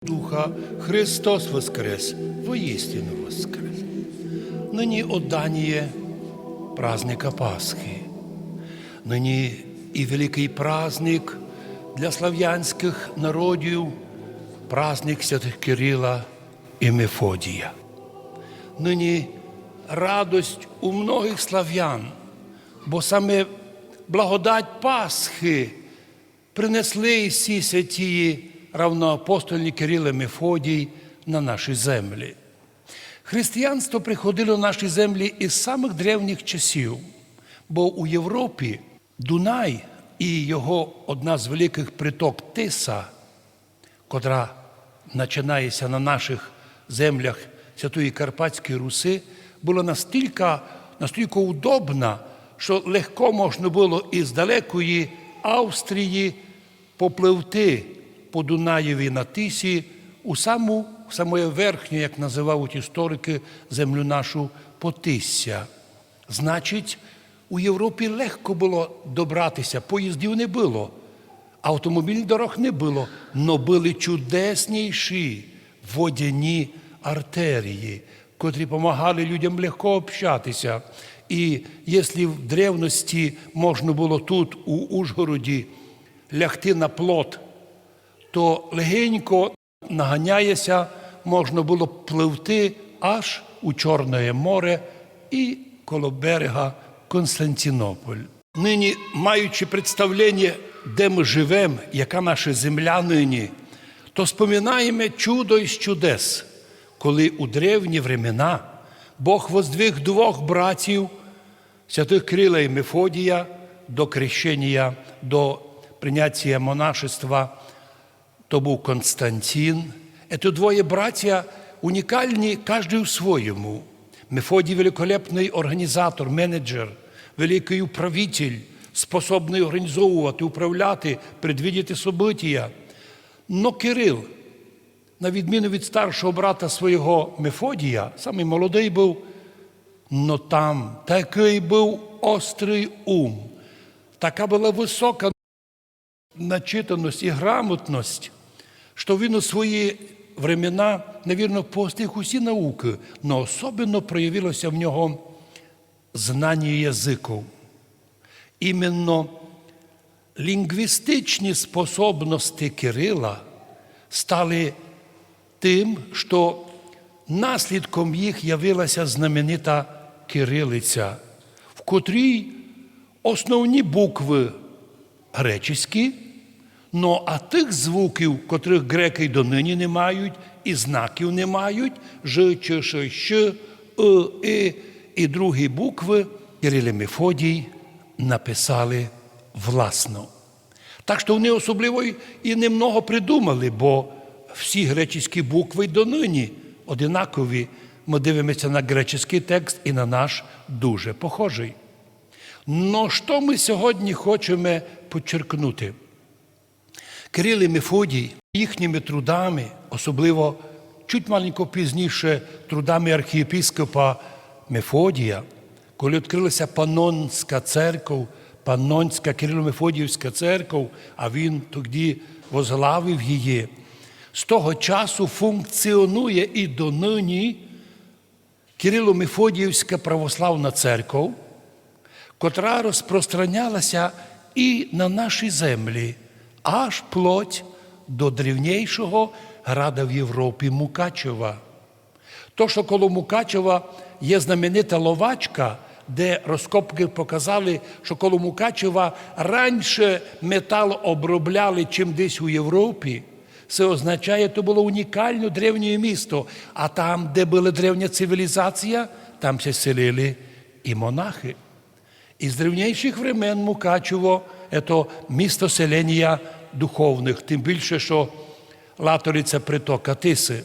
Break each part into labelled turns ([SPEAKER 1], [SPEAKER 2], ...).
[SPEAKER 1] Духа, Христос воскрес, воистину воскрес. Нині оддання праздника Пасхи. Нині і великий праздник для слав'янських народів, праздник святих Кирила і Мефодія. Нині радость у многих слав'ян, бо саме благодать Пасхи принесли всі святі равноапостольні Кирил і Мефодій на наші землі. Християнство приходило на наші землі із самих древніх часів, бо у Європі Дунай і його одна з великих приток Тиса, котра починається на наших землях Святої Карпатської Руси, була настільки удобна, що легко можна було із далекої Австрії попливти по Дунаєві на Тисі у саму верхню, як називають історики, землю нашу Потисся. Значить, у Європі легко було добратися, поїздів не було, автомобільних дорог не було, но були чудесніші водяні артерії, котрі допомагали людям легко общатися. І якщо в древності можна було тут, у Ужгороді, лягти на плот, то легенько наганяєся, можна було пливти аж у Чорне море і коло берега Константинополь. Нині, маючи представлення, де ми живемо, яка наша земля нині, то споминаємо чудо із чудес, коли у древні времена Бог воздвиг двох братів, святих Кирила і Мефодія, до крещення, до прийняття монашества. То був Константин. Це двоє браття унікальні, кожен у-своєму. Мефодій – великолепний організатор, менеджер, великий управитель, способний організовувати, управляти, предвидіти события. Но Кирил, на відміну від старшого брата свого Мефодія, самий молодий був, но там такий був острий ум, така була висока начитаність і грамотність, що він у свої времена, навірно, постиг усі науки, но особливо проявилося в нього знання язиків. Іменно лінгвістичні способності Кирила стали тим, що наслідком їх явилася знаменита кирилиця, в котрій основні букви греческі, а тих звуків, котрих греки й донині не мають, і знаків не мають, ж, ч, ш, щ, і, і другі букви, Кирил і Мефодій написали власно. Так що вони особливо і немного придумали, бо всі греческі букви й донині одинакові. Ми дивимося на греческий текст і на наш дуже похожий. Но що ми сьогодні хочемо підчеркнути? Кирил і Мефодій їхніми трудами, особливо чуть маленько пізніше трудами архієпископа Мефодія, коли відкрилася Панонська церква, Панонська Кирило-Мефодіївська церква, а він тоді возглавив її, з того часу функціонує і донині Кирило-Мефодіївська православна церква, котра розпространялася і на наші землі, аж вплоть до древнішого града в Європі Мукачева. То, що коло Мукачева є знаменита ловачка, де розкопки показали, що коло Мукачева раніше метал обробляли, чим десь у Європі, це означає, що було унікальне древнє місто. А там, де була древня цивілізація, там се селили і монахи. Із древніших времен Мукачево – це місто селення духовних, тим більше, що Латориця притока Тиси.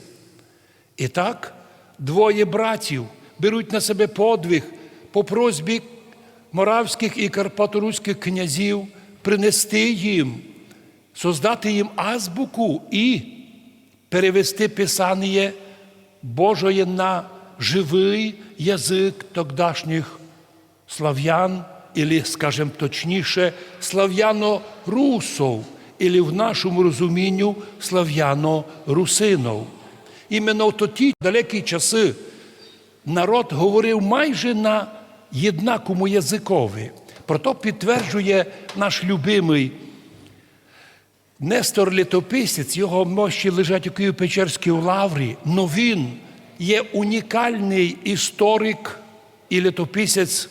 [SPEAKER 1] І так, двоє братів беруть на себе подвиг по просьбі моравських і карпаторуських князів принести їм, создати їм азбуку і перевести Писання Божоє на живий язик тогдашніх слав'ян, або, скажімо точніше, слав'яно-русов, або в нашому розумінню слав'яно-русинов. Іменно в ті далекі часи народ говорив майже на єднакому язикові. Прото підтверджує наш любимий Нестор Літописець, його мощі лежать у Києво-Печерській лаврі, но він є унікальний історик і літописець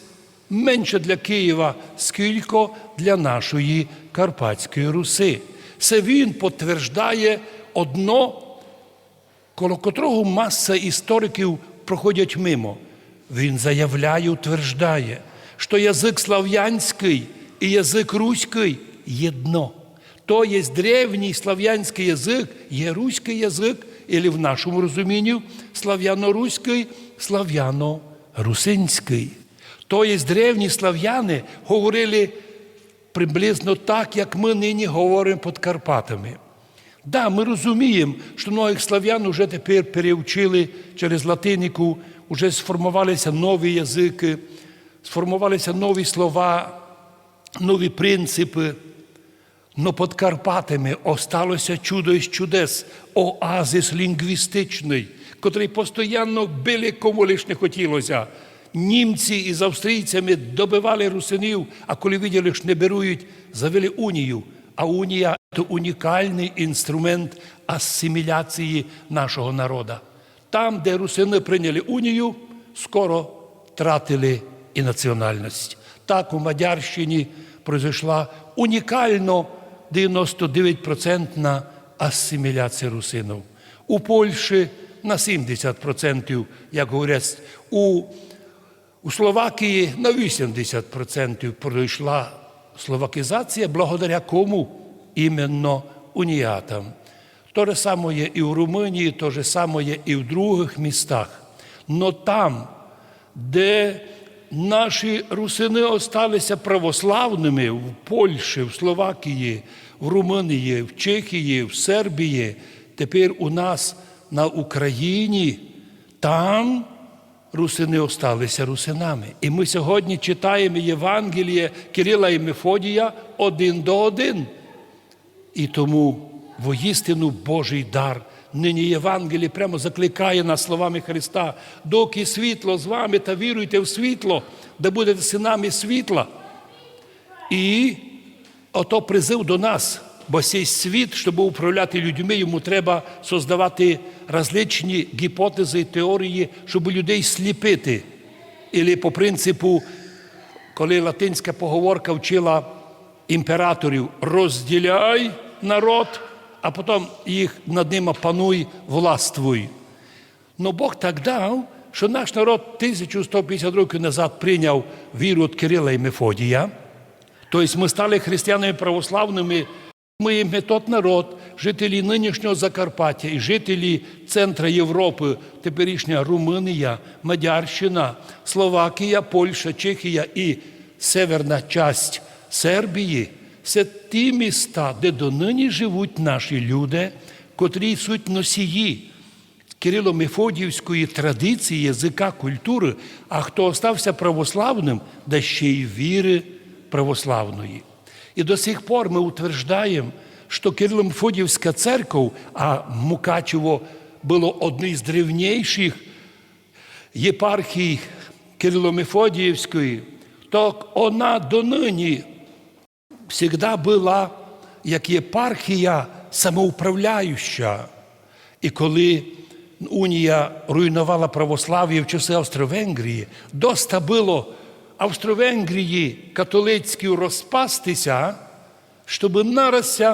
[SPEAKER 1] менше для Києва, скільки для нашої Карпатської Руси. Це він підтверджує одно, коло котрого маса істориків проходять мимо. Він заявляє, утверждає, що язик слав'янський і язик руський – єдно. То є древній слав'янський язик, є руський язик, або в нашому розумінні слав'яно-руський, слав'яно-русинський. То є древні слав'яни говорили приблизно так, як ми нині говоримо під Карпатами. Да, ми розуміємо, що многих слав'ян вже тепер перевчили через латинику, вже сформувалися нові язики, сформувалися нові слова, нові принципи. Но під Карпатами осталося чудо із чудес, оазис лінгвістичний, котрий постійно били кому лиш не хотілося. Німці із австрійцями добивали русинів, а коли виділи, що не беруть, завели унію. А унія – це унікальний інструмент асиміляції нашого народу. Там, де русини прийняли унію, скоро втратили і національність. Так у Мадярщині пройшла унікально 99% асиміляція русинів. У Польщі на 70%, як говорять, у Словакії на 80% пройшла словакізація, благодаря кому? Іменно уніятам. То же саме є і в Румунії, то же саме є і в других містах. Но там, де наші русини осталися православними, в Польщі, в Словакії, в Румунії, в Чехії, в Сербії, тепер у нас на Україні, там русини осталися русинами. І ми сьогодні читаємо Євангеліє Кирила і Мефодія 1:1. І тому воістину Божий дар. Нині Євангеліє прямо закликає нас словами Христа: доки світло з вами, та віруйте в світло, да будете синами світла. І ото призив до нас, бо цей світ, щоб управляти людьми, йому треба создавати различні гіпотези і теорії, щоб людей сліпити. Ілі по принципу, коли латинська поговорка вчила імператорів: розділяй народ, а потім їх над ними пануй, властвуй. Но Бог так дав, що наш народ 1150 років назад прийняв віру від Кирила і Мефодія. Тобто ми стали християнами православними. Ми є тот народ, жителі нинішнього Закарпаття і жителі центра Європи, теперішня Румунія, Мадярщина, Словакія, Польща, Чехія і северна часть Сербії – це ті міста, де донині живуть наші люди, котрі суть носії Кирило-Мефодіївської традиції, язика, культури, а хто остався православним, да ще й віри православної. І до сих пор ми утверждаємо, що Кирило-Мефодіївська церква, а Мукачево було однією з древніших єпархій Кирило-Мефодіївської, то вона донині завжди була як єпархія самоуправляюча. І коли унія руйнувала православ'я в часи Австро-Венгрії, доста було Австро-Венгрії католицькій розпастися, щоб наразі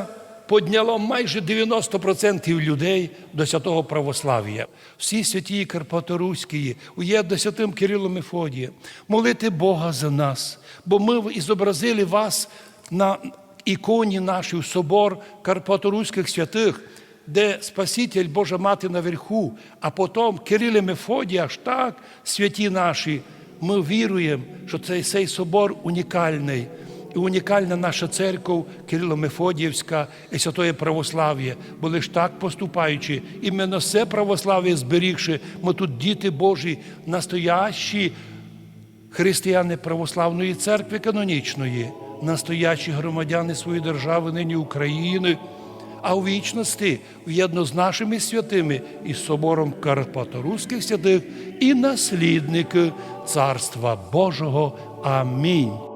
[SPEAKER 1] підняло майже 90% людей до святого православ'я. Всі святі Карпаторуські, уєдно святим Кирилом Мефодієм, молити Бога за нас, бо ми зобразили вас на іконі нашій, в собор Карпаторуських святих, де Спаситель, Божа Мати наверху, а потім Кирил і Мефодій, аж так, святі наші. Ми віруємо, що цей собор унікальний. І унікальна наша церква Кирило-Мефодіївська і Святоє Православ'я. Бо лиш так поступаючи, іменно все православ'я зберігши, ми тут діти Божі, настоящі християни Православної церкви канонічної. настоячі громадяни своєї держави, нині України, а у вічності в'єдно з нашими святими і з собором Карпаторуських святих і наслідники Царства Божого. Амінь.